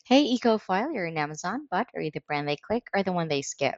Hey, EcoFile, you're in Amazon, but are you the brand they click or the one they skip?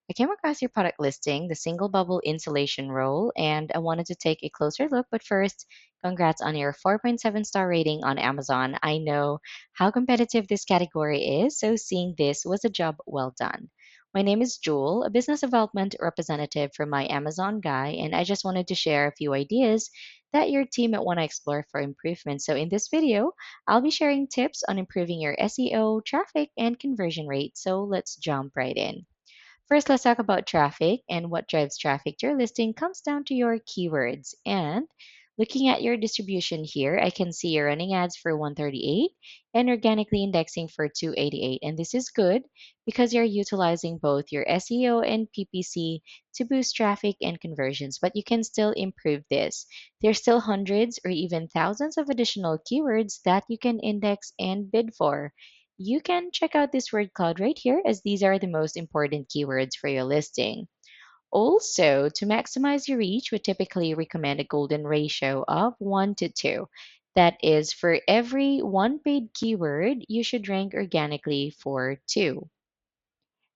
I came across your product listing, the single bubble insulation roll, and I wanted to take a closer look. But first, congrats on your 4.7-star rating on Amazon. I know how competitive this category is, so seeing this was a job well done. My name is Jewel, a business development representative for my Amazon guy, and I just wanted to share a few ideas that your team might want to explore for improvement. So, in this video, I'll be sharing tips on improving your SEO, traffic, and conversion rate. So let's jump right in. First, let's talk about traffic, and what drives traffic to your listing comes down to your keywords. And looking at your distribution here, I can see you're running ads for 138 and organically indexing for 288. And this is good because you're utilizing both your SEO and PPC to boost traffic and conversions, but you can still improve this. There's still hundreds or even thousands of additional keywords that you can index and bid for. You can check out this word cloud right here, as these are the most important keywords for your listing. Also, to maximize your reach, we typically recommend a golden ratio of 1 to 2. That is, for every one paid keyword, you should rank organically for 2.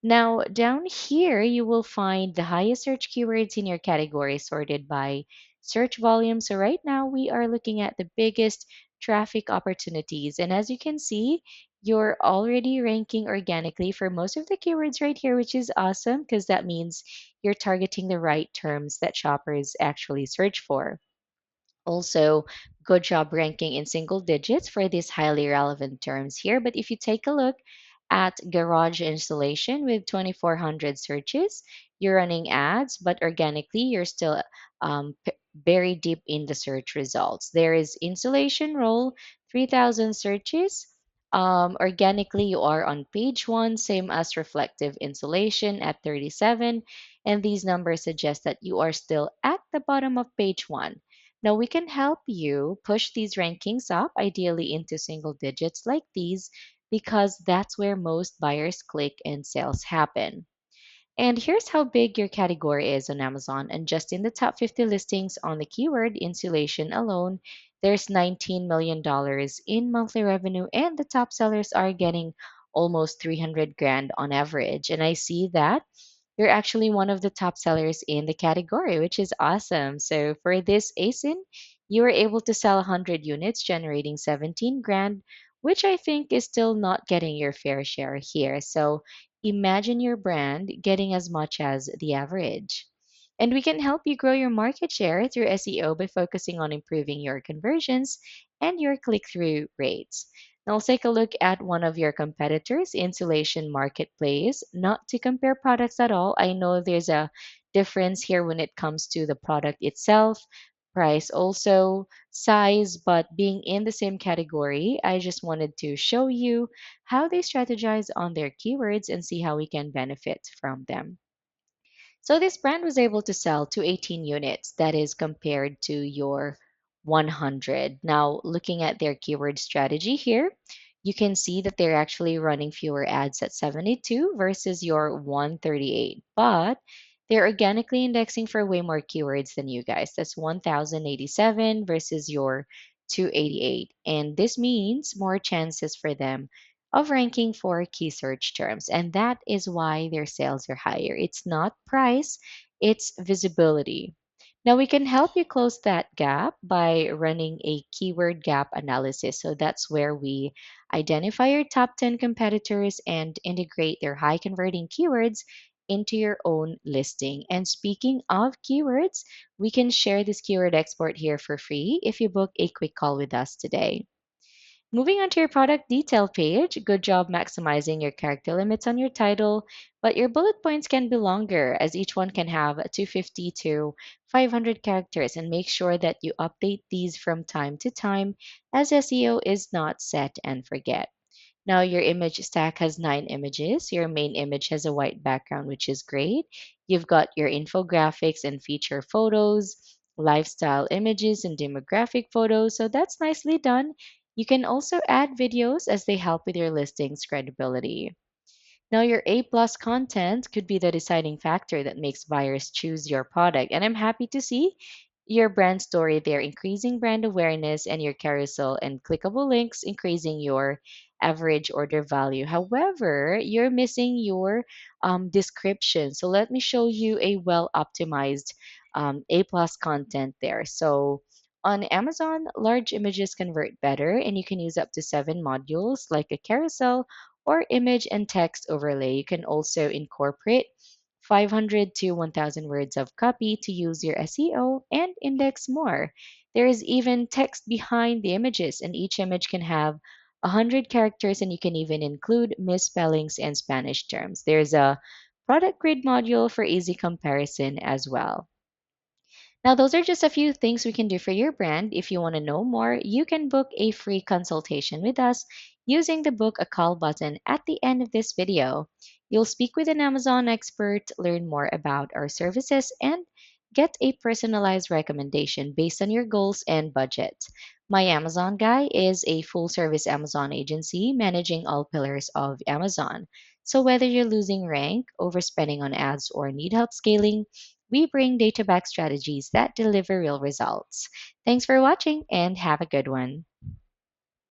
Now, down here, you will find the highest search keywords in your category sorted by search volume. So, right now, we are looking at the biggest traffic opportunities. And as you can see, you're already ranking organically for most of the keywords right here, which is awesome because that means you're targeting the right terms that shoppers actually search for. Also, good job ranking in single digits for these highly relevant terms here. But if you take a look at garage installation with 2,400 searches, you're running ads, but organically you're still buried deep in the search results. There is installation role, 3,000 searches. Organically, you are on page one, same as reflective insulation at 37. And these numbers suggest that you are still at the bottom of page one. Now, we can help you push these rankings up, ideally into single digits like these, because that's where most buyers click and sales happen. And here's how big your category is on Amazon. And just in the top 50 listings on the keyword insulation alone, there's $19 million in monthly revenue, and the top sellers are getting almost 300 grand on average. And I see that you're actually one of the top sellers in the category, which is awesome. So for this ASIN, you were able to sell 100 units, generating 17 grand, which I think is still not getting your fair share here. So imagine your brand getting as much as the average. And we can help you grow your market share through SEO by focusing on improving your conversions and your click through rates. Now, let's take a look at one of your competitors, Insulation Marketplace. Not to compare products at all. I know there's a difference here when it comes to the product itself, price also, size, but being in the same category, I just wanted to show you how they strategize on their keywords and see how we can benefit from them. So this brand was able to sell to 18 units, that is compared to your 100. Now, looking at their keyword strategy here, you can see that they're actually running fewer ads at 72 versus your 138. But they're organically indexing for way more keywords than you guys. That's 1,087 versus your 288. And this means more chances for them of ranking for key search terms. And that is why their sales are higher. It's not price, it's visibility. Now, we can help you close that gap by running a keyword gap analysis. So that's where we identify your top 10 competitors and integrate their high converting keywords into your own listing. And speaking of keywords, we can share this keyword export here for free if you book a quick call with us today. Moving on to your product detail page, good job maximizing your character limits on your title, but your bullet points can be longer as each one can have 250 to 500 characters, and make sure that you update these from time to time as SEO is not set and forget. Now your image stack has 9 images. Your main image has a white background, which is great. You've got your infographics and feature photos, lifestyle images and demographic photos. So that's nicely done. You can also add videos as they help with your listing's credibility. Now, your A plus content could be the deciding factor that makes buyers choose your product. And I'm happy to see your brand story there, increasing brand awareness, and your carousel and clickable links, increasing your average order value. However, you're missing your description. So let me show you a well optimized A plus content there. So on Amazon, large images convert better, and you can use up to 7 modules like a carousel or image and text overlay. You can also incorporate 500 to 1,000 words of copy to use your SEO and index more. There is even text behind the images, and each image can have 100 characters, and you can even include misspellings and Spanish terms. There's a product grid module for easy comparison as well. Now, those are just a few things we can do for your brand. If you want to know more, you can book a free consultation with us using the book a call button at the end of this video. You'll speak with an Amazon expert, learn more about our services, and get a personalized recommendation based on your goals and budget. My Amazon Guy is a full service Amazon agency managing all pillars of Amazon. So, whether you're losing rank, overspending on ads, or need help scaling, we bring data backed strategies that deliver real results. Thanks for watching and have a good one.